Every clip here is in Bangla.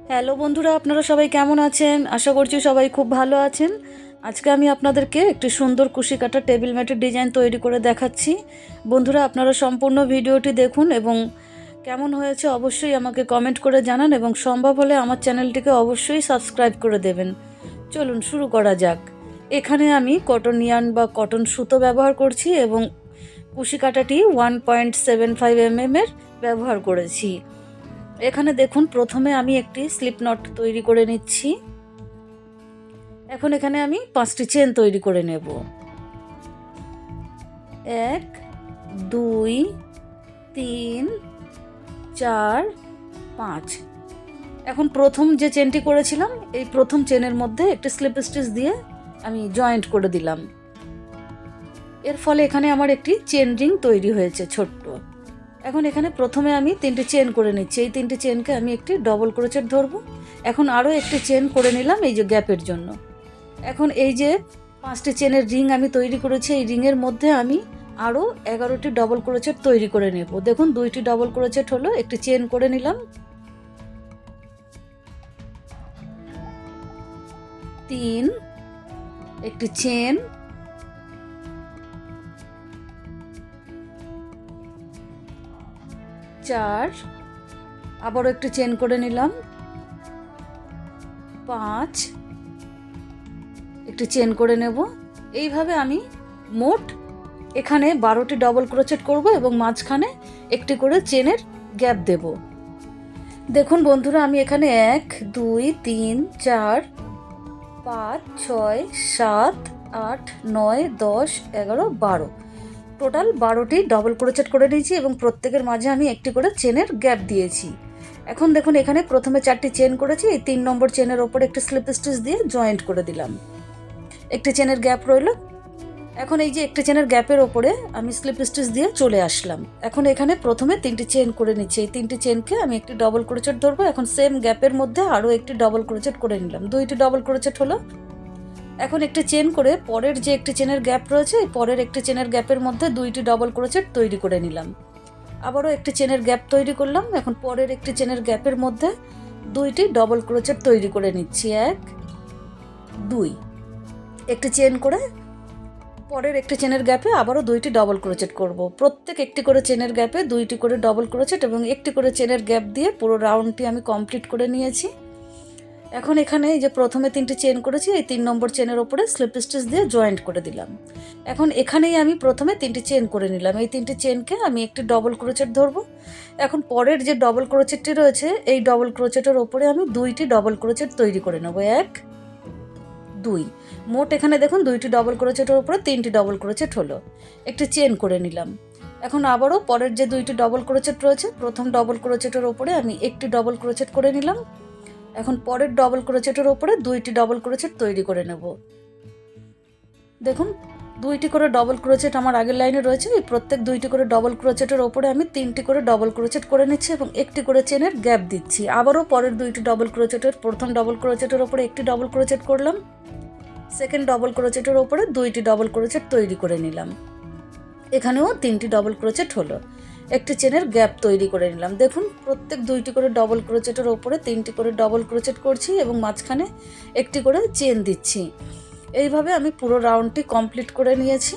হ্যালো বন্ধুরা, আপনারা সবাই কেমন আছেন? আশা করছি সবাই খুব ভালো আছেন। আজকে আমি আপনাদেরকে একটি সুন্দর কুশি কাটা টেবিল ম্যাটের ডিজাইন তৈরি করে দেখাচ্ছি। বন্ধুরা, আপনারা সম্পূর্ণ ভিডিওটি দেখুন এবং কেমন হয়েছে অবশ্যই আমাকে কমেন্ট করে জানান এবং সম্ভব হলে আমার চ্যানেলটিকে অবশ্যই সাবস্ক্রাইব করে দেবেন। চলুন শুরু করা যাক। এখানে আমি কটন ইয়ার্ন বা কটন সুতো ব্যবহার করছি এবং কুশি কাটাটি 1.75 mm এর ব্যবহার করেছি। এখানে দেখুন, প্রথমে আমি একটি স্লিপ নট তৈরি করে নিচ্ছি। এখন এখানে আমি 5টি চেন তৈরি করে নেব। 1 2 3 4 5। এখন প্রথম যে চেনটি করেছিলাম এই প্রথম চেনের মধ্যে একটি স্লিপ স্টিচ দিয়ে আমি জয়েন্ট করে দিলাম। এর ফলে এখানে আমার একটি চেন রিং তৈরি হয়েছে ছোট্ট। এখন এখানে প্রথমে আমি 3টি চেন করে নিচ্ছি। এই 3টি চেনকে আমি একটি ডবল ক্রোচেট ধরবো। এখন আরও একটি চেন করে নিলাম এই যে গ্যাপের জন্য। এখন এই যে 5টি চেনের রিং আমি তৈরি করেছি, এই রিংয়ের মধ্যে আমি আরও 11টি ডবল ক্রোচেট তৈরি করে নেব। দেখুন, 2টি ডবল ক্রোচেট হলো, একটি চেন করে নিলাম, 3, একটি চেন, 4, আবারও একটি চেন করে নিলাম, 5, একটি চেন করে নেব। এইভাবে আমি মোট এখানে 12টি ডবল ক্রোচেট করব এবং মাঝখানে একটি করে চেনের গ্যাপ দেব। দেখুন বন্ধুরা, আমি এখানে 1 2 3 4 5 6 7 8 9 10 11 12, টোটাল 12টি ডবল ক্রোচেট করে নিয়েছি এবং প্রত্যেকের মাঝে আমি একটি করে চেনের গ্যাপ দিয়েছি। এখন দেখুন, এখানে প্রথমে 4টি চেন করেছি, এই 3 নম্বর চেনের ওপর একটি স্লিপ স্টিচ দিয়ে জয়েন্ট করে দিলাম। একটি চেনের গ্যাপ রইল। এখন এই যে একটি চেনের গ্যাপের ওপরে আমি স্লিপ স্টিচ দিয়ে চলে আসলাম। এখন এখানে প্রথমে 3টি চেন করে নিচ্ছি। এই 3টি চেনকে আমি একটি ডবল ক্রোচেট ধরবো। এখন সেম গ্যাপের মধ্যে আরও একটি ডবল ক্রোচেট করে নিলাম। 2টি ডবল ক্রোচেট হলো। এখন একটি চেন করে পরের যে একটি চেনের গ্যাপ রয়েছে এই পরের একটি চেনের গ্যাপের মধ্যে 2টি ডবল ক্রোচেট তৈরি করে নিলাম। আবারও একটি চেনের গ্যাপ তৈরি করলাম। এখন পরের একটি চেনের গ্যাপের মধ্যে 2টি ডবল ক্রোচেট তৈরি করে নিচ্ছি। 1 2, একটি চেন করে পরের একটি চেনের গ্যাপে আবারও 2টি ডবল ক্রোচেট করব। প্রত্যেক একটি করে চেনের গ্যাপে 2টি করে ডবল ক্রোচেট এবং একটি করে চেনের গ্যাপ দিয়ে পুরো রাউন্ডটি আমি কমপ্লিট করে নিয়েছি। এখন এখানে এই যে প্রথমে 3টি চেন করেছি, এই 3 নম্বর চেনের ওপরে স্লিপ স্টিচ দিয়ে জয়েন্ট করে দিলাম। এখন এখানেই আমি প্রথমে 3টি চেন করে নিলাম। এই 3টি চেনকে আমি একটি ডবল ক্রোচেট ধরবো। এখন পরের যে ডবল ক্রোচেটটি রয়েছে এই ডবল ক্রোচেটের ওপরে আমি 2টি ডবল ক্রোচেট তৈরি করে নেব। 1 2, মোট এখানে দেখুন 2টি ডবল ক্রোচেটের উপরে 3টি ডবল ক্রোচেট হলো। একটি চেন করে নিলাম। এখন আবারও পরের যে 2টি ডবল ক্রোচেট রয়েছে প্রথম ডবল ক্রোচেটের উপরে আমি একটি ডবল ক্রোচেট করে নিলাম। এখন পরের ডবল ক্রোচেটের উপরে 2টি ডবল ক্রোচেট তৈরি করে নেব। দেখুন, 2টি করে ডবল ক্রোচেট আমার আগের লাইনে রয়েছে। এই প্রত্যেক 2টি করে ডবল ক্রোচেটের ওপরে আমি 3টি করে ডবল ক্রোচেট করে নিচ্ছি এবং একটি করে চেনের গ্যাপ দিচ্ছি। আবারও পরের 2টি ডবল ক্রোচেটের প্রথম ডবল ক্রোচেটের ওপরে একটি ডবল ক্রোচেট করলাম, সেকেন্ড ডবল ক্রোচেটের ওপরে 2টি ডবল ক্রোচেট তৈরি করে নিলাম। এখানেও 3টি ডবল ক্রোচেট হলো। একটি চেনের গ্যাপ তৈরি করে নিলাম। দেখুন, প্রত্যেক 2টি করে ডবল ক্রোচেটের ওপরে 3টি করে ডবল ক্রোচেট করছি এবং মাঝখানে একটি করে চেন দিচ্ছি। এইভাবে আমি পুরো রাউন্ডটি কমপ্লিট করে নিয়েছি।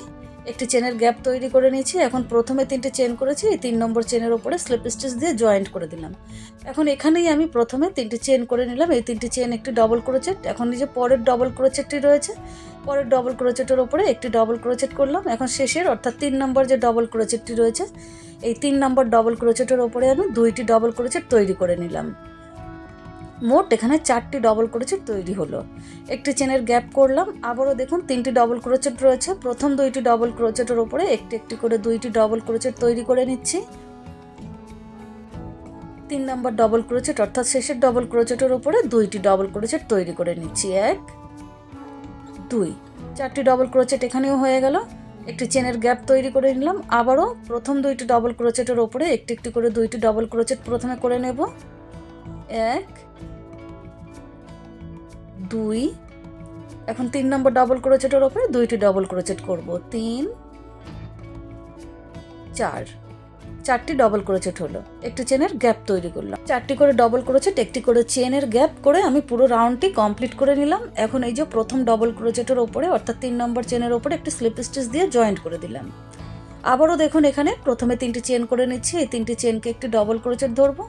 একটি চেনের গ্যাপ তৈরি করে নিয়েছি। এখন প্রথমে 3টি চেন করেছি, এই 3 নম্বর চেনের ওপরে স্লিপ স্টিচ দিয়ে জয়েন্ট করে দিলাম। এখন এখানেই আমি প্রথমে 3টি চেন করে নিলাম। এই 3টি চেন একটি ডবল ক্রোচেট। এখন এই যে পরের ডবল ক্রোচেটটি রয়েছে পরের ডবল ক্রোচেটের ওপরে একটি ডবল ক্রোচেট করলাম। এখন শেষের অর্থাৎ 3 নম্বর যে ডবল ক্রোচেটটি রয়েছে এই 3 নম্বর ডবল ক্রোচেটের ওপরে আমি 2টি ডবল ক্রোচেট তৈরি করে নিলাম। মোট এখানে 4টি ডবল ক্রোচেট তৈরি হলো। একটি চেনের গ্যাপ করলাম। আবারও দেখুন 3টি ডবল ক্রোচেট রয়েছে। প্রথম 2টি ডবল ক্রোচেটের ওপরে একটি একটি করে 2টি ডবল ক্রোচেট তৈরি করে নিচ্ছি। 3 নম্বর ডবল ক্রোচেট অর্থাৎ শেষের ডবল ক্রোচেটের ওপরে 2টি ডবল ক্রোচেট তৈরি করে নিচ্ছি। 1 2, 4টি ডবল ক্রোচেট এখানেও হয়ে গেল। একটি চেনের গ্যাপ তৈরি করে নিলাম। আবারও প্রথম 2টি ডবল ক্রোচেটের ওপরে একটি একটি করে 2টি ডবল ক্রোচেট প্রথমে করে নেব। 1 2, এখন 3 নম্বর ডবল ক্রোচেটের ওপরে 2টি ডবল ক্রোচেট করব। 3 4, 4টি ডবল ক্রোচেট হলো, একটি চেনের গ্যাপ তৈরি করলাম, 4টি করে ডবল ক্রোচেট, একটি করে চেনের গ্যাপ করে আমি পুরো রাউন্ডটি কমপ্লিট করে নিলাম। এখন এই যে প্রথম ডবল ক্রোচেটের ওপরে অর্থাৎ 3 নম্বর চেনের ওপরে একটি স্লিপ স্টিচ দিয়ে জয়েন্ট করে দিলাম। আবারও দেখুন এখানে প্রথমে 3টি চেন করে নিচ্ছি, এই 3টি চেনকে একটি ডবল ক্রোচেট ধরবো।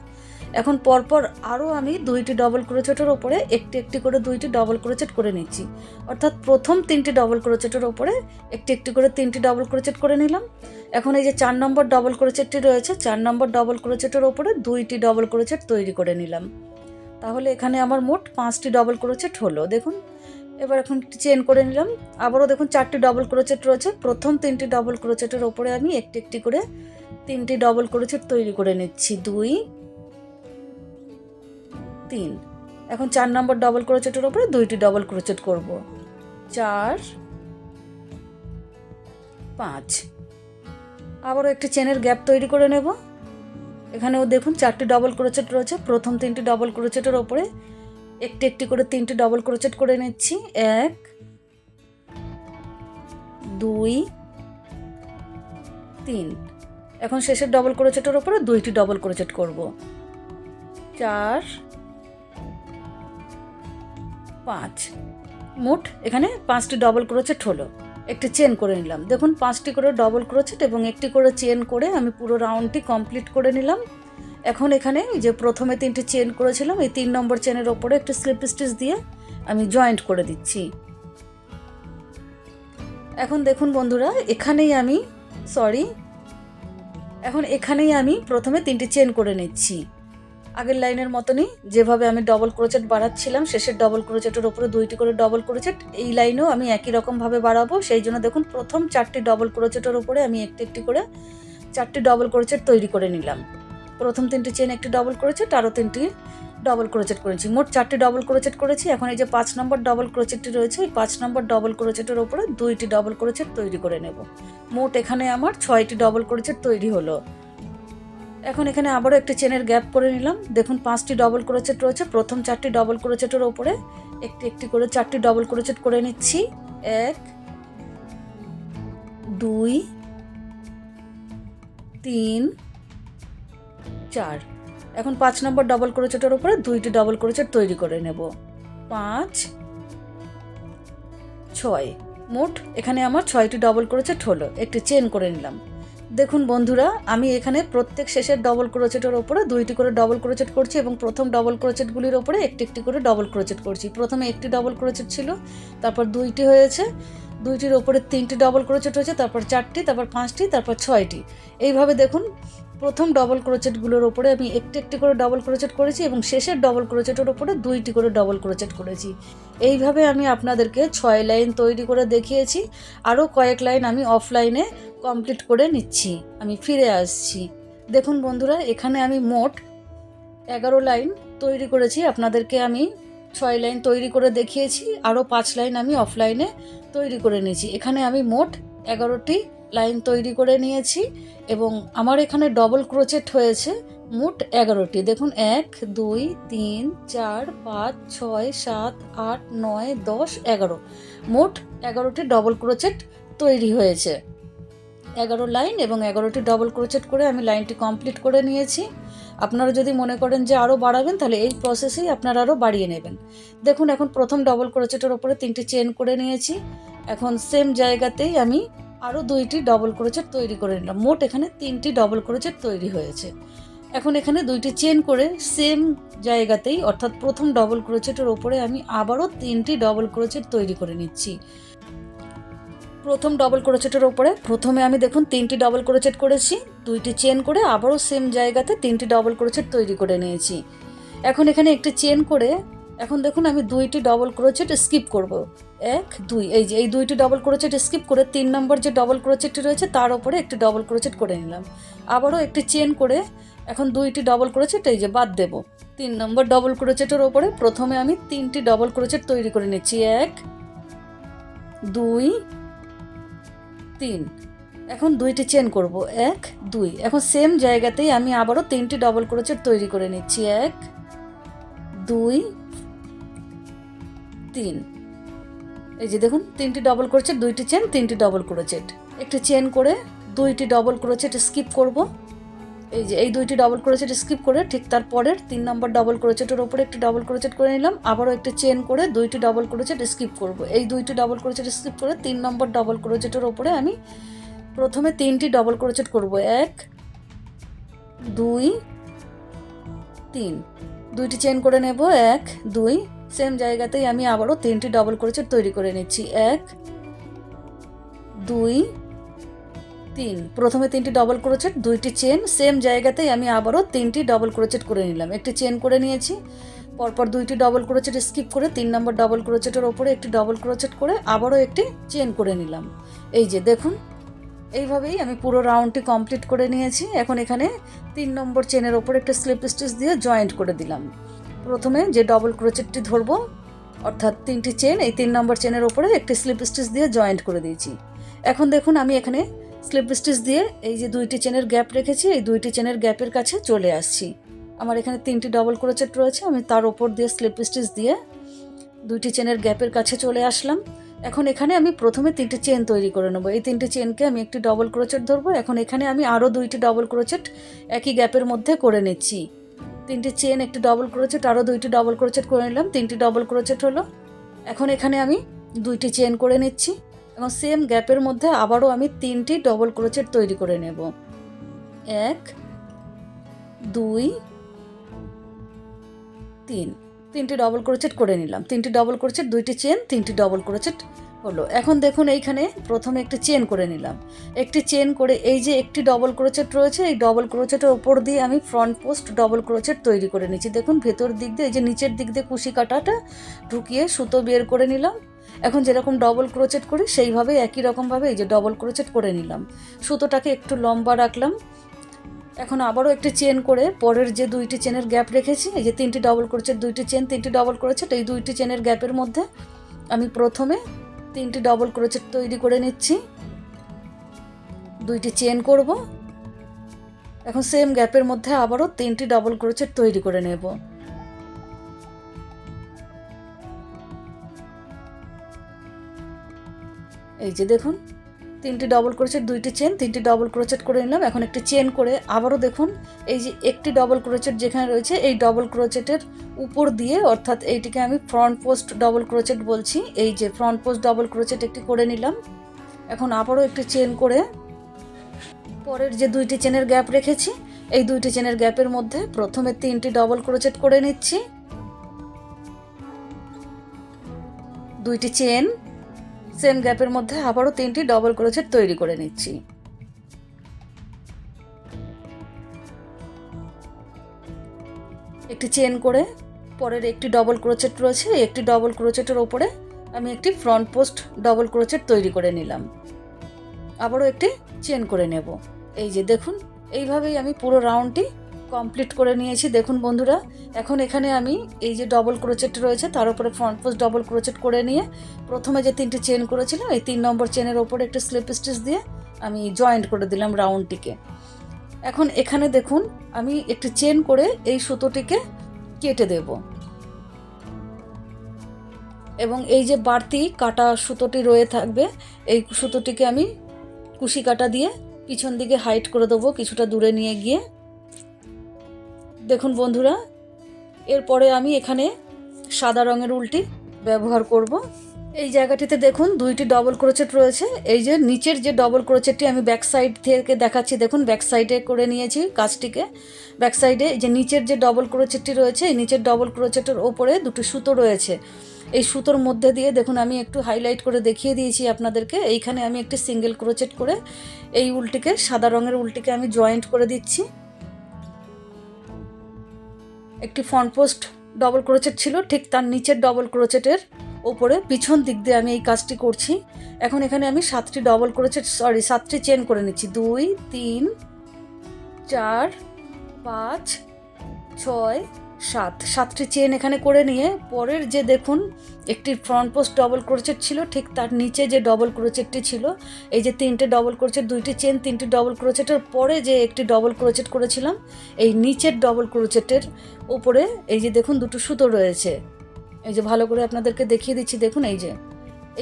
এখন পরপর আরও আমি 2টি ডবল ক্রোচেটের ওপরে একটি একটি করে 2টি ডবল ক্রোচেট করে নিচ্ছি, অর্থাৎ প্রথম 3টি ডবল ক্রোচেটের ওপরে একটি একটি করে 3টি ডবল ক্রোচেট করে নিলাম। এখন এই যে 4 নম্বর ডবল ক্রোচেটটি রয়েছে, 4 নম্বর ডবল ক্রোচেটের ওপরে 2টি ডবল ক্রোচেট তৈরি করে নিলাম। তাহলে এখানে আমার মোট 5টি ডবল ক্রোচেট হলো। দেখুন এবার এখন চেন করে নিলাম। আবারও দেখুন 4টি ডবল ক্রোচেট রয়েছে, প্রথম 3টি ডবল ক্রোচেটের ওপরে আমি একটি একটি করে 3টি ডবল ক্রোচেট তৈরি করে নিচ্ছি, 2 3। এখন 4 নম্বর ডবল ক্রোচেটের ওপরে 2টি ডবল ক্রোচেট করব, 4 5। আবারও একটি চেনের গ্যাপ তৈরি করে নেব। এখানেও দেখুন 4টি ডবল ক্রোচেট রয়েছে, প্রথম 3টি ডবল ক্রোচেটের ওপরে একটি একটি করে 3টি ডবল ক্রোচেট করে নিচ্ছি, 1 2 3। এখন শেষের ডবল ক্রোচেটের ওপরে 2টি ডবল ক্রোচেট করব, 4 5। মোট এখানে 5টি ডবল ক্রোচেট হলো, একটি চেন করে নিলাম। দেখুন 5টি করে ডবল ক্রোচেট এবং একটি করে চেন করে আমি পুরো রাউন্ডটি কমপ্লিট করে নিলাম। এখন এখানে যে প্রথমে 3টি চেন করেছিলাম, এই 3 নম্বর চেনের ওপরে একটি স্লিপ স্টিচ দিয়ে আমি জয়েন্ট করে দিচ্ছি। এখন দেখুন বন্ধুরা এখানেই আমি প্রথমে 3টি চেন করে নিচ্ছি, আগের লাইনের মতনই যেভাবে আমি ডবল ক্রোচেট বাড়াচ্ছিলাম, শেষের ডবল ক্রোচেটের ওপরে 2টি করে ডবল ক্রোচেট, এই লাইনেও আমি একই রকমভাবে বাড়াবো। সেই জন্য দেখুন প্রথম 4টি ডবল ক্রোচেটের ওপরে আমি একটি একটি করে 4টি ডবল ক্রোচেট তৈরি করে নিলাম। প্রথম 3টি চেন একটি ডবল ক্রোচেট, আরও 3টি ডবল ক্রোচেট করেছি, মোট 4টি ডবল ক্রোচেট করেছি। এখন এই যে 5 নম্বর ডবল ক্রোচেটটি রয়েছে, এই 5 নম্বর ডবল ক্রোচেটের ওপরে 2টি ডবল ক্রোচেট তৈরি করে নেব। মোট এখানে আমার 6টি ডবল ক্রোচেট তৈরি হলো। এখন এখানে আবারও একটি চেনের গ্যাপ করে নিলাম। দেখুন 5টি ডবল ক্রোচেট রয়েছে, প্রথম 4টি ডবল ক্রোচেটের ওপরে একটি একটি করে 4টি ডবল ক্রোচেট করে নিচ্ছি, 1 2 3 4। এখন 5 নম্বর ডবল ক্রোচেটের ওপরে 2টি ডবল ক্রোচেট তৈরি করে নেব, 5 6। মোট এখানে আমার 6টি ডবল ক্রোচেট হলো, একটি চেন করে নিলাম। দেখুন বন্ধুরা আমি এখানে প্রত্যেক শেষের ডবল ক্রোচেটের ওপরে 2টি করে ডবল ক্রোচেট করছি এবং প্রথম ডবল ক্রোচেটগুলির ওপরে একটি একটি করে ডবল ক্রোচেট করছি। প্রথমে একটি ডবল ক্রোচেট ছিল, তারপর 2টি হয়েছে, 2টির ওপরে 3টি ডবল ক্রোচেট হয়েছে, তারপর 4টি, তারপর 5টি, তারপর 6টি। এইভাবে দেখুন প্রথম ডবল ক্রোচেটগুলোর ওপরে আমি একটি একটি করে ডবল ক্রোচেট করেছি এবং শেষের ডবল ক্রোচেটের ওপরে 2টি করে ডবল ক্রোচেট করেছি। এইভাবে আমি আপনাদেরকে 6 লাইন তৈরি করে দেখিয়েছি, আরও কয়েক লাইন আমি অফলাইনে কমপ্লিট করে নিচ্ছি। আমি ফিরে আসছি। দেখুন বন্ধুরা এখানে আমি মোট 11 লাইন তৈরি করেছি, আপনাদেরকে আমি 6 লাইন তৈরি করে দেখিয়েছি, আরও 5 লাইন আমি অফলাইনে তৈরি করে নিয়েছি। এখানে আমি মোট 11টি লাইন তৈরি করে নিয়েছি এবং আমার এখানে ডবল ক্রোচেট হয়েছে মোট 11টি। দেখুন 1 2 3 4 5 6 7 8 9 10 11, মোট 11টি ডবল ক্রোচেট তৈরি হয়েছে। 11 লাইন এবং 11টি ডবল ক্রোচেট করে আমি লাইনটি কমপ্লিট করে নিয়েছি। আপনারা যদি মনে করেন যে আরও বাড়াবেন তাহলে এই প্রসেসেই আপনারা আরও বাড়িয়ে নেবেন। দেখুন এখন প্রথম ডবল ক্রোচেটের ওপরে 3টি চেন করে নিয়েছি, এখন সেম জায়গাতেই আমি আরও 2টি ডবল ক্রোচেট তৈরি করে নিলাম। মোট এখানে 3টি ডবল ক্রোচেট তৈরি হয়েছে। এখন এখানে 2টি চেন করে সেম জায়গাতেই অর্থাৎ প্রথম ডবল ক্রোচেটের ওপরে আমি আবারও 3টি ডবল ক্রোচেট তৈরি করে নিচ্ছি। প্রথম ডবল ক্রোচেটের ওপরে প্রথমে আমি দেখুন 3টি ডবল ক্রোচেট করেছি, 2টি চেন করে আবারও সেম জায়গাতে 3টি ডবল ক্রোচেট তৈরি করে নিয়েছি। এখন এখানে একটি চেন করে এখন দেখুন আমি 2টি ডবল ক্রোচেট স্কিপ করব, 1 2। এই 2টি ডবল ক্রোচেট স্কিপ করে 3 নম্বর যে ডবল ক্রোচেটটি রয়েছে তার ওপরে একটি ডবল ক্রোচেট করে নিলাম। আবারও একটি চেন করে এখন 2টি ডবল ক্রোচেট বাদ দেব। 3 নম্বর ডবল ক্রোচেটের ওপরে প্রথমে আমি 3টি ডবল ক্রোচেট তৈরি করে নিচ্ছি, 1 2 3। এখন 2টি চেন করব, 1 2। এখন সেম জায়গাতেই আমি আবারও 3টি ডবল ক্রোচেট তৈরি করে নিচ্ছি, 1 2 3। দেখুন 3টি ডবল ক্রোচেট, 2টি চেন, 3টি ডবল ক্রোচেট। একটি চেন করে 2টি ডবল ক্রোচেট স্কিপ করব, এই যে এই দুইটি ডবল ক্রোচেট স্কিপ করে ঠিক তারপরের 3 নম্বর ডবল ক্রোচেটের ওপরে একটি ডবল ক্রোচেট করে নিলাম, আবারও একটি চেন করে দুইটি ডবল ক্রোচেট স্কিপ করব। এই দুইটি ডবল ক্রোচেট স্কিপ করে 3 নম্বর ডবল ক্রোচেটের ওপরে আমি প্রথমে 3টি ডবল ক্রোচেট করব। 1 2 3, দুইটি চেন করে নেব। 1 2, সেম জায়গাতেই আমি আবারও 3টি ডবল ক্রোচেট তৈরি করে নিচ্ছি। 1 2 3, প্রথমে 3টি ডবল ক্রোচেট, দুইটি চেন, সেম জায়গাতেই আমি আবারও 3টি ডবল ক্রোচেট করে নিলাম। একটি চেন করে নিয়েছি, পরপর দুইটি ডবল ক্রোচেট স্কিপ করে 3 নম্বর ডবল ক্রোচেটের ওপরে একটি ডবল ক্রোচেট করে আবারও একটি চেন করে নিলাম। এই যে দেখুন, এইভাবেই আমি পুরো রাউন্ডটি কমপ্লিট করে নিয়েছি। এখন এখানে 3 নম্বর চেনের ওপর একটা স্লিপ স্টিচ দিয়ে জয়েন্ট করে দিলাম। প্রথমে যে ডবল ক্রোচেটটি ধরবো, অর্থাৎ 3টি চেন, এই 3 নম্বর চেনের ওপরে একটি স্লিপ স্টিচ দিয়ে জয়েন্ট করে দিয়েছি। এখন দেখুন আমি এখানে স্লিপ স্টিচ দিয়ে এই যে দুইটি চেনের গ্যাপ রেখেছি, এই দুইটি চেনের গ্যাপের কাছে চলে আসছি। আমার এখানে 3টি ডবল ক্রোচেট রয়েছে, আমি তার ওপর দিয়ে স্লিপ স্টিচ দিয়ে দুইটি চেনের গ্যাপের কাছে চলে আসলাম। এখন এখানে আমি প্রথমে 3টি চেন তৈরি করে নেব। এই 3টি চেনকে আমি একটি ডবল ক্রোচেট ধরবো। এখন এখানে আমি আরও 2টি ডবল ক্রোচেট একই গ্যাপের মধ্যে করে নিচ্ছি। 3টি চেন, একটি ডবল ক্রোচেট, আরও 2টি ডবল ক্রোচেট করে নিলাম। 3টি ডবল ক্রোচেট হলো। এখন এখানে আমি 2টি চেন করে নিচ্ছি এবং সেম গ্যাপের মধ্যে আবারও আমি 3টি ডবল ক্রোচেট তৈরি করে নেব। 1 2 3, 3টি ডবল ক্রোচেট করে নিলাম। 3টি ডবল ক্রোচেট, 2টি চেন, 3টি ডবল ক্রোচেট হলো। এখন দেখুন এইখানে প্রথমে একটি চেন করে নিলাম। একটি চেন করে এই যে একটি ডবল ক্রোচেট রয়েছে, এই ডবল ক্রোচেটের ওপর দিয়ে আমি ফ্রন্ট পোস্ট ডবল ক্রোচেট তৈরি করে নিচ্ছি। দেখুন ভেতর দিক দিয়ে, এই যে নিচের দিক দিয়ে কুশি কাটাটা ঢুকিয়ে সুতো বের করে নিলাম। এখন যেরকম ডবল ক্রোচেট করি সেইভাবে একই রকমভাবে এই যে ডবল ক্রোচেট করে নিলাম। সুতোটাকে একটু লম্বা রাখলাম। এখন আবারও একটি চেন করে পরের যে 2টি চেনের গ্যাপ রেখেছি, এই যে 3টি ডবল ক্রোচেট, 2টি চেন, 3টি ডবল ক্রোচেট, এই 2টি চেনের গ্যাপের মধ্যে আমি প্রথমে 3টি ডবল ক্রোচেট তৈরি করে নিচ্ছি। 2টি চেন করব। এখন সেম গ্যাপের মধ্যে আবারও 3টি ডবল ক্রোচেট তৈরি করে নেব। এই যে দেখুন, 3টি ডবল ক্রোচেট, 2টি চেন, 3টি ডবল ক্রোচেট করে নিলাম। এখন একটি চেন করে আবারও দেখুন এই যে একটি ডবল ক্রোচেট যেখানে রয়েছে, এই ডবল ক্রোচেটের উপর দিয়ে, অর্থাৎ এইটিকে আমি ফ্রন্ট পোস্ট ডবল ক্রোচেট বলছি, এই যে ফ্রন্ট পোস্ট ডবল ক্রোচেট একটি করে নিলাম। এখন আবারও একটি চেন করে পরের যে 2টি চেনের গ্যাপ রেখেছি, এই 2টি চেনের গ্যাপের মধ্যে প্রথমে 3টি ডবল ক্রোচেট করে নিচ্ছি। 2টি চেন, সেম গ্যাপের মধ্যে আবারও 3টি ডবল ক্রোচেট তৈরি করে নিচ্ছি। একটি চেন করে পরের একটি ডবল ক্রোচেট রয়েছে, একটি ডবল ক্রোচেটের ওপরে আমি একটি ফ্রন্ট পোস্ট ডবল ক্রোচেট তৈরি করে নিলাম। আবারও একটি চেন করে নেব। এই যে দেখুন, এইভাবেই আমি পুরো রাউন্ডটি কমপ্লিট করে নিয়েছি। দেখুন বন্ধুরা, এখন এখানে আমি এই যে ডবল ক্রোচেট রয়েছে তার উপরে ফ্রন্ট পোস্ট ডবল ক্রোচেট করে নিয়ে প্রথমে যে 3টি চেন করেছিলাম, এই 3 নম্বর চেনের ওপরে একটা স্লিপ স্টিচ দিয়ে আমি জয়েন্ট করে দিলাম রাউন্ডটিকে। এখন এখানে দেখুন আমি একটি চেন করে এই সুতোটিকে কেটে দেব এবং এই যে বাড়তি কাটা সুতোটি রয়ে থাকবে, এই সুতোটিকে আমি কুশি কাটা দিয়ে পিছন দিকে হাইট করে দেবো কিছুটা দূরে নিয়ে গিয়ে। দেখুন বন্ধুরা, এরপরে আমি এখানে সাদা রঙের উলটি ব্যবহার করব। এই জায়গাটিতে দেখুন 2টি ডবল ক্রোচেট রয়েছে। এই যে নিচের যে ডবল ক্রোচেটটি আমি ব্যাক সাইড থেকে দেখাচ্ছি, দেখুন ব্যাক সাইডে করে নিয়েছি কাজটিকে। ব্যাক সাইডে যে নিচের যে ডবল ক্রোচেটটি রয়েছে, এই নিচের ডবল ক্রোচেটের ওপরে 2টি সুতো রয়েছে। এই সুতোর মধ্যে দিয়ে দেখুন আমি একটু হাইলাইট করে দেখিয়ে দিয়েছি আপনাদেরকে। এইখানে আমি একটি সিঙ্গেল ক্রোচেট করে এই উলটিকে, সাদা রঙের উলটিকে আমি জয়েন্ট করে দিচ্ছি। একটি ফ্রন্ট পোস্ট ডবল ক্রোচেট ছিল, ঠিক তার নিচের ডবল ক্রোচেটের ওপরে পিছন দিক দিয়ে আমি এই কাজটি করছি। এখন এখানে আমি 7টি চেন করে নিচ্ছি। 2 3 4 5 6 7, 7টি চেন এখানে করে নিয়ে পরের যে দেখুন একটি ফ্রন্ট পোস্ট ডবল ক্রোচেট ছিল, ঠিক তার নিচে যে ডবল ক্রোচেটটি ছিল, এই যে 3টে ডবল ক্রোচেট, 2টি চেন, 3টি ডবল ক্রোচেটের পরে যে একটি ডবল ক্রোচেট করেছিলাম, এই নিচের ডবল ক্রোচেটের ওপরে এই যে দেখুন 2টো সুতো রয়েছে। এই যে ভালো করে আপনাদেরকে দেখিয়ে দিচ্ছি, দেখুন এই যে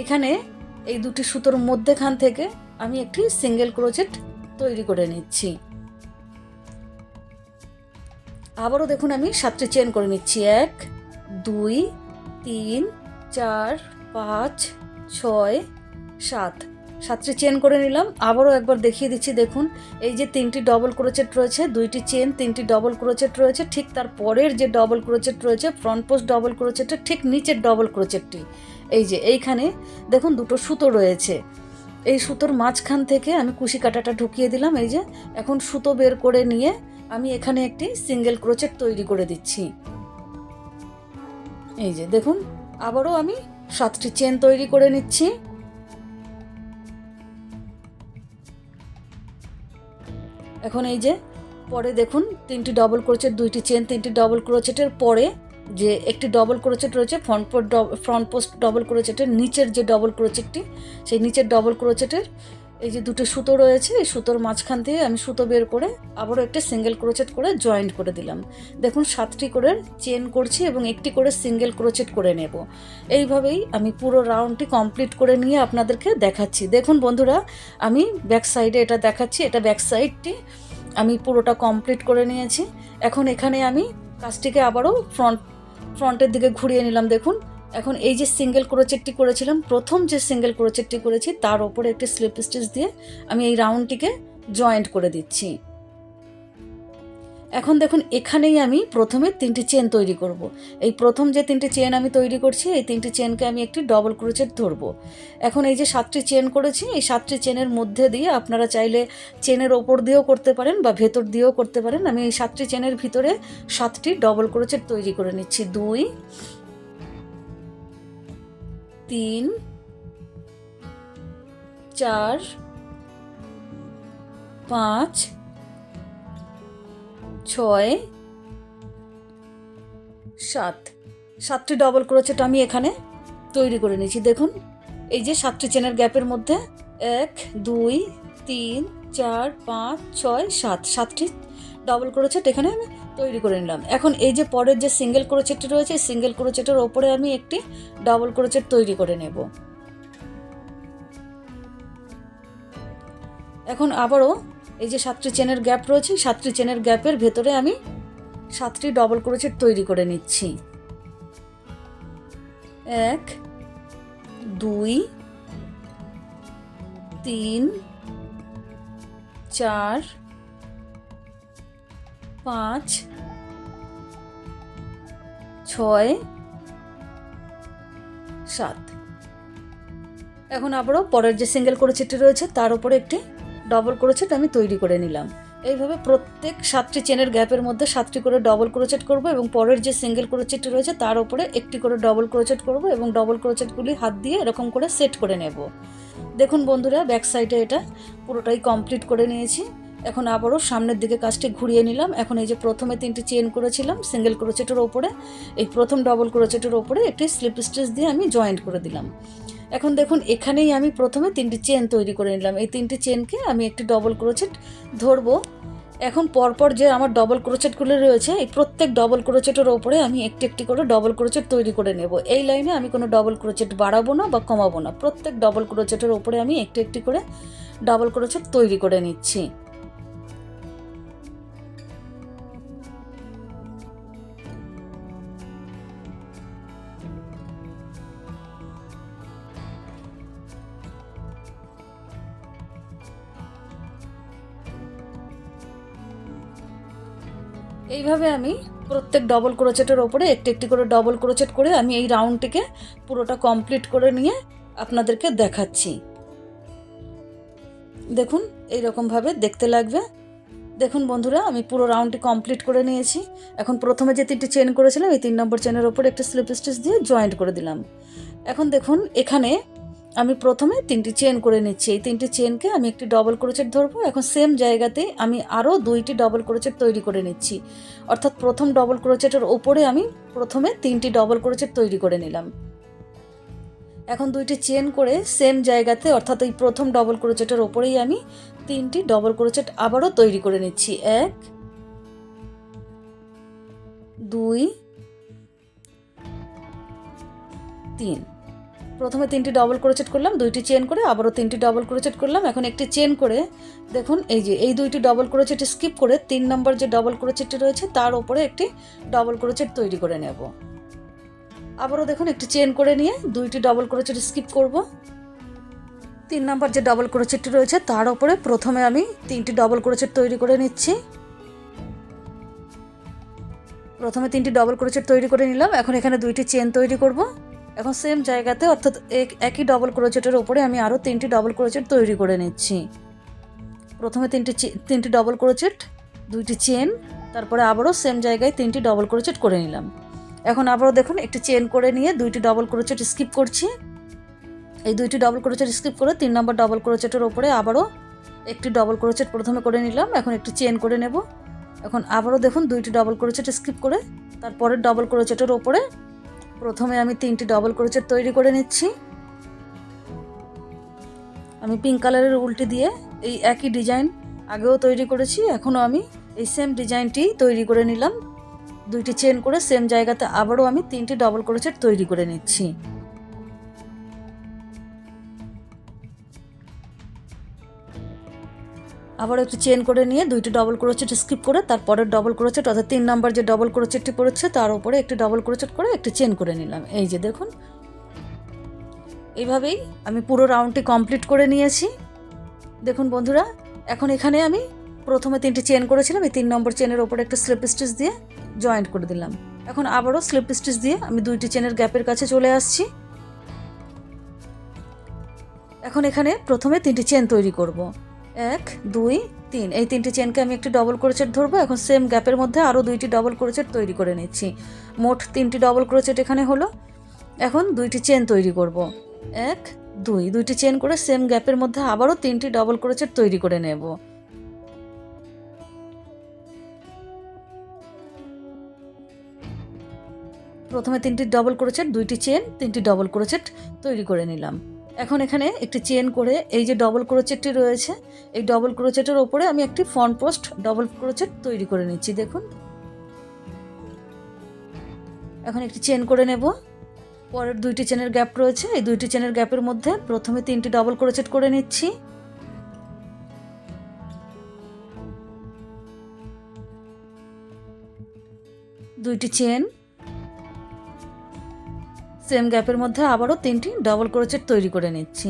এখানে এই 2টি সুতোর মধ্যেখান থেকে আমি একটি সিঙ্গেল ক্রোচেট তৈরি করে নিচ্ছি। আবারও দেখুন আমি 7টি চেন করে নিচ্ছি। 1 2 3 4 5 6 7, 7টি চেন করে নিলাম। আবারও একবার দেখিয়ে দিচ্ছি, দেখুন এই যে 3টি ডবল ক্রোচেট রয়েছে, 2টি চেন, 3টি ডবল ক্রোচেট রয়েছে, ঠিক তার পরের যে ডবল ক্রোচেট রয়েছে ফ্রন্ট পোস্ট ডবল ক্রোচেটের ঠিক নিচের ডবল ক্রোচেটটি, এই যে এইখানে দেখুন দুটো সুতো রয়েছে। এই সুতোর মাঝখান থেকে আমি কুশি কাঁটাটা ঢুকিয়ে দিলাম। এই যে এখন সুতো বের করে নিয়ে আমি এখানে একটি সিঙ্গেল ক্রোচেট তৈরি করে দিচ্ছি। এই যে দেখুন আবারও আমি 7টি চেন তৈরি করে নিচ্ছি। এখন এই যে পরে দেখুন 3টি ডবল ক্রোচেট, 2টি চেন, 3টি ডবল ক্রোচেটের পরে যে একটি ডবল ক্রোচেট রয়েছে ফ্রন্ট পোস্ট ডবল ক্রোচেটের নিচের যে ডবল ক্রোচেটটি, সেই নিচের ডবল ক্রোচেটের এই যে দুটো সুতো রয়েছে, এই সুতোর মাঝখান থেকে আমি সুতো বের করে আবারও একটা সিঙ্গেল ক্রোচেট করে জয়েন্ট করে দিলাম। দেখুন 7টি করে চেন করছি এবং একটি করে সিঙ্গেল ক্রোচেট করে নেব। এইভাবেই আমি পুরো রাউন্ডটি কমপ্লিট করে নিয়ে আপনাদেরকে দেখাচ্ছি। দেখুন বন্ধুরা, আমি ব্যাক সাইডে এটা দেখাচ্ছি, এটা ব্যাক সাইডটি আমি পুরোটা কমপ্লিট করে নিয়েছি। এখন এখানে আমি কাজটিকে আবারও ফ্রন্টের দিকে ঘুরিয়ে নিলাম। দেখুন এখন এই যে সিঙ্গেল ক্রোচেটটি করেছিলাম, প্রথম যে সিঙ্গেল ক্রোচেটটি করেছি তার ওপরে একটি স্লিপ স্টিচ দিয়ে আমি এই রাউন্ডটিকে জয়েন্ট করে দিচ্ছি। এখন দেখুন এখানেই আমি প্রথমে 3টি চেন তৈরি করব। এই প্রথম যে 3টি চেন আমি তৈরি করছি, এই 3টি চেনকে আমি একটি ডবল ক্রোচেট ধরবো। এখন এই যে 7টি চেন করেছি, এই 7টি চেনের মধ্যে দিয়ে আপনারা চাইলে চেনের ওপর দিয়েও করতে পারেন বা ভেতর দিয়েও করতে পারেন। আমি এই 7টি চেনের ভিতরে 7টি ডবল ক্রোচেট তৈরি করে নিচ্ছি। 2 3 4 5 6 7, 7টি ডবল ক্রোচেট আমি এখানে তৈরি করে নিয়েছি। দেখুন এই যে 7টি চেনের গ্যাপের মধ্যে 1 2 3 4 5 6 7, 7টি ডবল ক্রোচেট এখানে আমি তৈরি করে নিলাম। এখন এই যে পরের যে সিঙ্গেল ক্রোচেটটি রয়েছে, সিঙ্গেল ক্রোচেটের ওপরে আমি একটি ডবল ক্রোচেট তৈরি করে নেব। এখন আবারও এই যে 7টি চেনের গ্যাপ রয়েছে, 7টি চেনের গ্যাপের ভেতরে আমি 7টি ডবল ক্রোচেট তৈরি করে নিচ্ছি। 1 2 3 4 5 6 7। এখন আবারও পরের যে সিঙ্গেল ক্রোচেটটি রয়েছে তার উপরে একটি ডবল ক্রোচেট আমি তৈরি করে নিলাম। এইভাবে প্রত্যেক 7টি চেনের গ্যাপের মধ্যে 7টি করে ডবল ক্রোচেট করব এবং পরের যে সিঙ্গেল ক্রোচেটটি রয়েছে তার উপরে একটি করে ডবল ক্রোচেট করব এবং ডবল ক্রোচেটগুলি হাত দিয়ে এরকম করে সেট করে নেব। দেখুন বন্ধুরা, ব্যাক সাইডে এটা পুরোটাই কমপ্লিট করে নিয়েছি। এখন আবারও সামনের দিকে কাজটি ঘুরিয়ে নিলাম। এখন এই যে প্রথমে 3টি চেন করেছিলাম সিঙ্গেল ক্রোচেটের ওপরে, এই প্রথম ডবল ক্রোচেটের ওপরে একটি স্লিপ স্টিচ দিয়ে আমি জয়েন্ট করে দিলাম। এখন দেখুন এখানেই আমি প্রথমে 3টি চেন তৈরি করে নিলাম। এই 3টি চেনকে আমি একটি ডবল ক্রোচেট ধরবো। এখন পরপর যে আমার ডবল ক্রোচেটগুলো রয়েছে, এই প্রত্যেক ডবল ক্রোচেটের ওপরে আমি একটি একটি করে ডবল ক্রোচেট তৈরি করে নেব। এই লাইনে আমি কোনো ডবল ক্রোচেট বাড়াবো না বা কমাবো না, প্রত্যেক ডবল ক্রোচেটের ওপরে আমি একটি একটি করে ডবল ক্রোচেট তৈরি করে নিচ্ছি। এইভাবে আমি প্রত্যেক ডবল ক্রোচেটের ওপরে একটি একটি করে ডবল ক্রোচেট করে আমি এই রাউন্ডটিকে পুরোটা কমপ্লিট করে নিয়ে আপনাদেরকে দেখাচ্ছি। দেখুন এইরকমভাবে দেখতে লাগবে। দেখুন বন্ধুরা, আমি পুরো রাউন্ডটি কমপ্লিট করে নিয়েছি। এখন প্রথমে যে 3টি চেন করেছিলাম, এই 3 নম্বর চেনের ওপর একটা স্লিপ স্টিচ দিয়ে জয়েন্ট করে দিলাম। এখন দেখুন এখানে আমি প্রথমে 3টি চেন করে নিচ্ছি। এই 3টি চেনকে আমি একটি ডবল ক্রোচেট ধরবো। এখন সেম জায়গাতেই আমি আরও 2টি ডবল ক্রোচেট তৈরি করে নিচ্ছি। অর্থাৎ প্রথম ডবল ক্রোচেটের ওপরে আমি প্রথমে 3টি ডবল ক্রোচেট তৈরি করে নিলাম। এখন 2টি চেন করে সেম জায়গাতে অর্থাৎ এই প্রথম ডবল ক্রোচেটের ওপরেই আমি 3টি ডবল ক্রোচেট আবারও তৈরি করে নিচ্ছি। 1 2 3। প্রথমে 3টি ডবল ক্রোচেট করলাম, 2টি চেন করে আবারও 3টি ডবল ক্রোচেট করলাম। এখন একটি চেন করে দেখুন এই যে এই 2টি ডবল ক্রোচেট স্কিপ করে 3 নম্বর যে ডবল ক্রোচেটটি রয়েছে তার উপরে একটি ডবল ক্রোচেট তৈরি করে নেব। আবারও দেখুন একটি চেন করে নিয়ে 2টি ডবল ক্রোচেট স্কিপ করব। 3 নম্বর যে ডবল ক্রোচেটটি রয়েছে তার উপরে প্রথমে আমি 3টি ডবল ক্রোচেট তৈরি করে নিচ্ছি। প্রথমে 3টি ডবল ক্রোচেট তৈরি করে নিলাম। এখন এখানে 2টি চেন তৈরি করব। এখন সেম জায়গাতে অর্থাৎ একই ডবল ক্রোচেটের উপরে আমি আরও 3টি ডবল ক্রোচেট তৈরি করে নিচ্ছি। প্রথমে 3টি ডবল ক্রোচেট, 2টি চেন, তারপরে আবারও সেম জায়গায় 3টি ডবল ক্রোচেট করে নিলাম। এখন আবারও দেখুন একটি চেন করে নিয়ে 2টি ডবল ক্রোচেট স্কিপ করছি। এই 2টি ডবল ক্রোচেট স্কিপ করে 3 নম্বর ডবল ক্রোচেটের উপরে আবারও একটি ডবল ক্রোচেট প্রথমে করে নিলাম। এখন একটি চেন করে নেব। এখন আবারও দেখুন 2টি ডবল ক্রোচেট স্কিপ করে তারপরের ডবল ক্রোচেটের উপরে প্রথমে আমি 3টি ডবল ক্রোচেট তৈরি করে নিচ্ছি। আমি পিঙ্ক কালারের উল্টে দিয়ে এই একই ডিজাইন আগেও তৈরি করেছি, এখনও আমি এই সেম ডিজাইনটি তৈরি করে নিলাম। 2টি চেন করে সেম জায়গাতে আবারও আমি 3টি ডবল ক্রোচেট তৈরি করে নিচ্ছি। আবার একটু চেন করে নিয়ে 2টি ডবল ক্রোচেট স্কিপ করে তারপরের ডবল ক্রোচেট অর্থাৎ 3 নম্বর যে ডবল ক্রোচেটটি পড়েছে তার উপরে একটি ডবল ক্রোচেট করে একটি চেন করে নিলাম। এই যে দেখুন এইভাবেই আমি পুরো রাউন্ডটি কমপ্লিট করে নিয়েছি। দেখুন বন্ধুরা, এখন এখানে আমি প্রথমে 3টি চেন করেছিলাম, এই 3 নম্বর চেনের ওপরে একটা স্লিপ স্টিচ দিয়ে জয়েন্ট করে দিলাম। এখন আবারও স্লিপ স্টিচ দিয়ে আমি 2টি চেনের গ্যাপের কাছে চলে আসছি। এখন এখানে প্রথমে 3টি চেন তৈরি করব। 1 2 3, এই 3টি চেনকে আমি একটি ডবল ক্রোচেট ধরবো। এখন সেম গ্যাপের মধ্যে আরও 2টি ডবল ক্রোচেট তৈরি করে নিচ্ছি। মোট 3টি ডবল ক্রোচেট এখানে হলো। এখন 2টি চেন তৈরি করব। 1 2, 2টি চেন করে সেম গ্যাপের মধ্যে আবারও 3টি ডবল ক্রোচেট তৈরি করে নেব। প্রথমে 3টি ডবল ক্রোচেট, 2টি চেন, 3টি ডবল ক্রোচেট তৈরি করে নিলাম। এখন এখানে একটি চেন করে এই যে ডবল ক্রোচেটটি রয়েছে এই ডবল ক্রোচেটের ওপরে আমি একটি ফ্রন্ট পোস্ট ডবল ক্রোচেট তৈরি করে নিচ্ছি। দেখুন এখন একটি চেন করে নেব। পরের 2টি চেনের গ্যাপ রয়েছে, এই 2টি চেনের গ্যাপের মধ্যে প্রথমে 3টি ডবল ক্রোচেট করে নিচ্ছি। দুইটি চেন, সেম গ্যাপের মধ্যে আবারও 3টি ডবল ক্রোচেট তৈরি করে নিচ্ছি।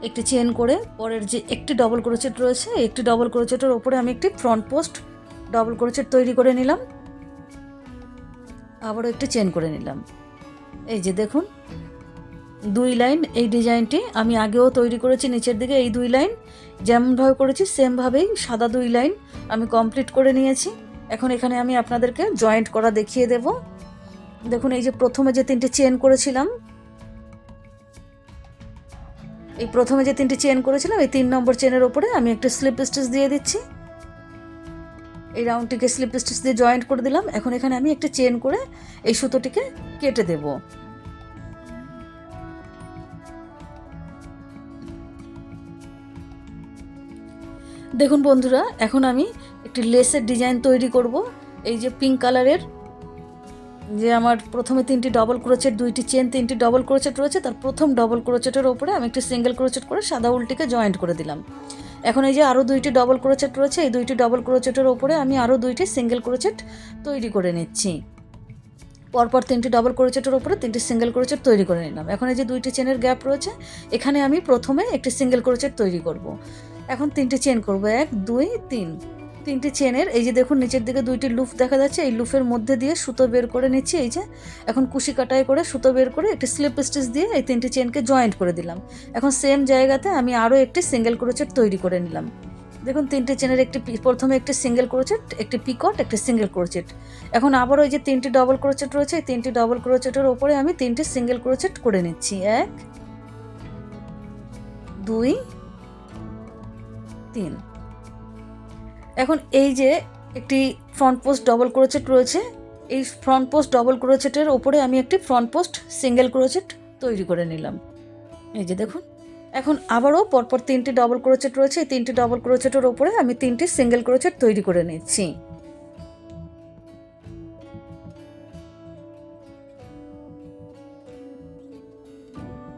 একটি চেন করে পরের যে একটি ডবল ক্রোচেট রয়েছে একটি ডবল ক্রোচেটের ওপরে আমি একটি ফ্রন্ট পোস্ট ডবল ক্রোচেট তৈরি করে নিলাম। আবারও একটি চেন করে নিলাম। এই যে দেখুন 2 লাইন, এই ডিজাইনটি আমি আগেও তৈরি করেছি। নিচের দিকে এই 2 লাইন যেমনভাবে করেছি সেমভাবেই সাদা 2 লাইন আমি কমপ্লিট করে নিয়েছি। এখন এখানে আমি আপনাদেরকে জয়েন্ট করা দেখিয়ে দেব। দেখুন এই যে প্রথমে যে 3টি চেন করেছিলাম, এই প্রথমে যে 3টি চেন করেছিলাম এই 3 নম্বর চেনের ওপরে আমি একটা স্লিপ স্টিচ দিয়ে দিচ্ছি। এই রাউন্ডটিকে স্লিপ স্টিচ দিয়ে জয়েন্ট করে দিলাম। এখন এখানে আমি একটা চেন করে এই সুতোটিকে কেটে দেব। দেখুন বন্ধুরা, এখন আমি একটি লেসের ডিজাইন তৈরি করব। এই যে পিঙ্ক কালারের যে আমার প্রথমে 3টি ডবল ক্রোচেট, 2টি চেন, 3টি ডবল ক্রোচেট রয়েছে তার প্রথম ডবল ক্রোচেটের ওপরে আমি একটি সিঙ্গেল ক্রোচেট করে সাদা উলটিকে জয়েন্ট করে দিলাম। এখন এই যে আরও 2টি ডবল ক্রোচেট রয়েছে এই 2টি ডবল ক্রোচেটের ওপরে আমি আরও 2টি সিঙ্গেল ক্রোচেট তৈরি করে নিচ্ছি। পরপর 3টি ডবল ক্রোচেটের ওপরে 3টি সিঙ্গেল ক্রোচেট তৈরি করে নিলাম। এখন এই যে 2টি চেনের গ্যাপ রয়েছে এখানে আমি প্রথমে একটি সিঙ্গেল ক্রোচেট তৈরি করব। এখন 3টি চেন করব, 1 2 3। 3টি চেনের এই যে দেখুন নিচের দিকে 2টি লুপ দেখা যাচ্ছে, এই লুপের মধ্যে দিয়ে সুতো বের করে নিচ্ছি। এই যে এখন কুশি কাটাই করে সুতো বের করে একটি স্লিপ স্টিচ দিয়ে এই 3টি চেনকে জয়েন্ট করে দিলাম। এখন সেম জায়গাতে আমি আরও একটি সিঙ্গেল ক্রোচেট তৈরি করে নিলাম। দেখুন 3টি চেনের প্রথমে একটি সিঙ্গেল ক্রোচেট, একটি পিকট, একটি সিঙ্গেল ক্রোচেট। এখন আবার ওই যে 3টি ডবল ক্রোচেট রয়েছে এই 3টি ডবল ক্রোচেটের ওপরে আমি 3টি সিঙ্গেল ক্রোচেট করে নিচ্ছি। 1 2 3। এখন এই যে একটি ফ্রন্ট পোস্ট ডবল ক্রোচেট রয়েছে এই ফ্রন্ট পোস্ট ডবল ক্রোচেটের ওপরে আমি একটি ফ্রন্ট পোস্ট সিঙ্গেল ক্রোচেট তৈরি করে নিলাম। এই যে দেখুন এখন আবারও পরপর 3টি ডবল ক্রোচেট রয়েছে এই 3টি ডবল ক্রোচেটের ওপরে আমি 3টি সিঙ্গেল ক্রোচেট তৈরি করে নিচ্ছি।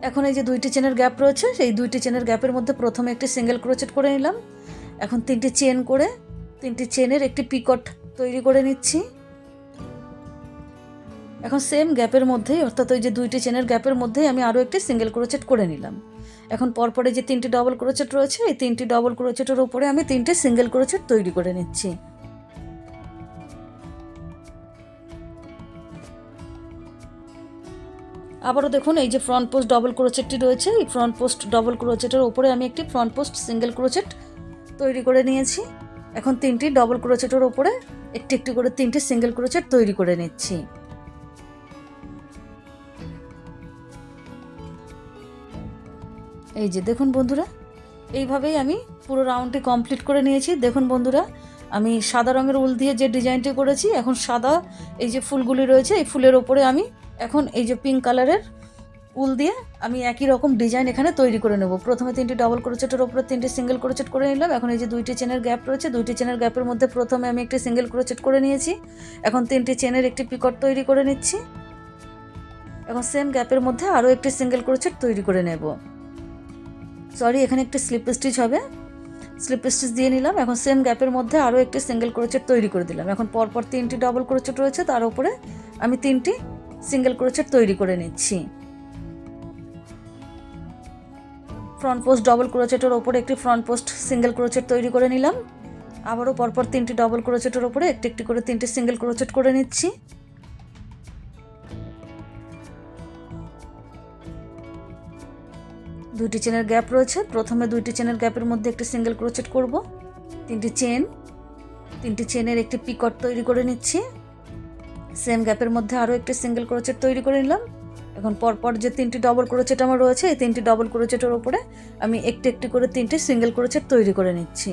এখন এই যে 2টি চেনের গ্যাপ রয়েছে, সেই 2টি চেনের গ্যাপের মধ্যে প্রথমে একটি সিঙ্গেল ক্রোচেট করে নিলাম। এখন 3টি চেন করে 3টি চেনের একটি পিকট তৈরি করে নিচ্ছি। এখন সেম গ্যাপের মধ্যেই, অর্থাৎ ওই যে 2টি চেনের গ্যাপের মধ্যেই আমি আরও একটি সিঙ্গেল ক্রোচেট করে নিলাম। এখন পরপরে যে 3টি ডবল ক্রোচেট রয়েছে, এই 3টি ডবল ক্রোচেটের উপরে আমি 3টে সিঙ্গেল ক্রোচেট তৈরি করে নিচ্ছি। আবারও দেখুন এই যে ফ্রন্ট পোস্ট ডবল ক্রোচেটটি রয়েছে, এই ফ্রন্ট পোস্ট ডবল ক্রোচেটের উপরে আমি একটি ফ্রন্ট পোস্ট সিঙ্গেল ক্রোচেট তৈরি করে নিয়েছি। এখন 3টি ডবল ক্রোচেটের উপরে একটি একটি করে 3টে সিঙ্গেল ক্রোচেট তৈরি করে নিচ্ছি। এই যে দেখুন বন্ধুরা, এইভাবেই আমি পুরো রাউন্ডটি কমপ্লিট করে নিয়েছি। দেখুন বন্ধুরা, আমি সাদা রঙের উল দিয়ে যে ডিজাইনটি করেছি, এখন সাদা এই যে ফুলগুলি রয়েছে, এই ফুলের ওপরে আমি এখন এই যে পিঙ্ক কালারের উল দিয়ে আমি একই রকম ডিজাইন এখানে তৈরি করে নেব। প্রথমে 3টি ডবল ক্রোচেটের ওপরে 3টি সিঙ্গেল ক্রোচেট করে নিলাম। এখন এই যে 2টি চেনের গ্যাপ রয়েছে, 2টি চেনের গ্যাপের মধ্যে প্রথমে আমি একটি সিঙ্গেল ক্রোচেট করে নিয়েছি। এখন 3টি চেনের একটি পিকট তৈরি করে নিচ্ছি। এখন সেম গ্যাপের মধ্যে আরও একটি সিঙ্গেল ক্রোচেট তৈরি করে নেব। এখানে একটি স্লিপ স্টিচ হবে, স্লিপ স্টিচ দিয়ে নিলাম। এখন সেম গ্যাপের মধ্যে আরও একটি সিঙ্গেল ক্রোচেট তৈরি করে দিলাম। এখন পরপর 3টি ডবল ক্রোচেট রয়েছে, তার উপরে আমি 3টি সিঙ্গেল ক্রোচেট তৈরি করে নিচ্ছি। ফ্রন্ট পোস্ট ডবল ক্রোচেটের ওপরে একটি ফ্রন্ট পোস্ট সিঙ্গেল ক্রোচেট তৈরি করে নিলাম। আবারও পরপর 3টি ডবল ক্রোচেটের ওপরে একটি একটি করে 3টে সিঙ্গেল ক্রোচেট করে নিচ্ছি। দুইটি চেনের গ্যাপ রয়েছে, প্রথমে 2টি চেনের গ্যাপের মধ্যে একটি সিঙ্গেল ক্রোচেট করব। 3টি চেনের একটি পিকট তৈরি করে নিচ্ছি। সেম গ্যাপের মধ্যে আরও একটি সিঙ্গেল ক্রোচেট তৈরি করে নিলাম। এখন পরপর যে 3টি ডবল ক্রোচেট আমার রয়েছে, এই 3টি ডবল ক্রোচেটের উপরে আমি একটি একটি করে 3টে সিঙ্গেল ক্রোচেট তৈরি করে নিচ্ছি।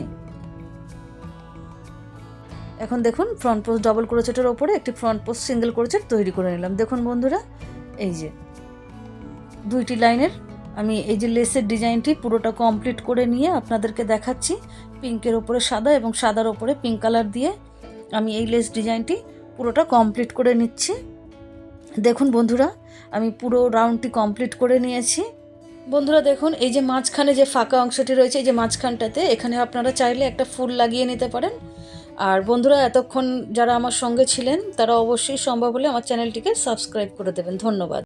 এখন দেখুন ফ্রন্ট পোস্ট ডবল ক্রোচেটের উপরে একটি ফ্রন্ট পোস্ট সিঙ্গেল ক্রোচেট তৈরি করে নিলাম। দেখুন বন্ধুরা, এই যে 2টি লাইনের আমি এই যে লেসের ডিজাইনটি পুরোটা কমপ্লিট করে নিয়ে আপনাদেরকে দেখাচ্ছি। পিঙ্কের ওপরে সাদা এবং সাদার ওপরে পিঙ্ক কালার দিয়ে আমি এই লেস ডিজাইনটি পুরোটা কমপ্লিট করে নিচ্ছি। দেখুন বন্ধুরা, আমি পুরো রাউন্ডটি কমপ্লিট করে নিয়েছি। বন্ধুরা দেখুন, এই যে মাঝখানে যে ফাঁকা অংশটি রয়েছে, এই যে মাঝখানটাতে, এখানে আপনারা চাইলে একটা ফুল লাগিয়ে নিতে পারেন। আর বন্ধুরা, এতক্ষণ যারা আমার সঙ্গে ছিলেন তারা অবশ্যই সম্ভব হলে আমার চ্যানেলটিকে সাবস্ক্রাইব করে দেবেন। ধন্যবাদ।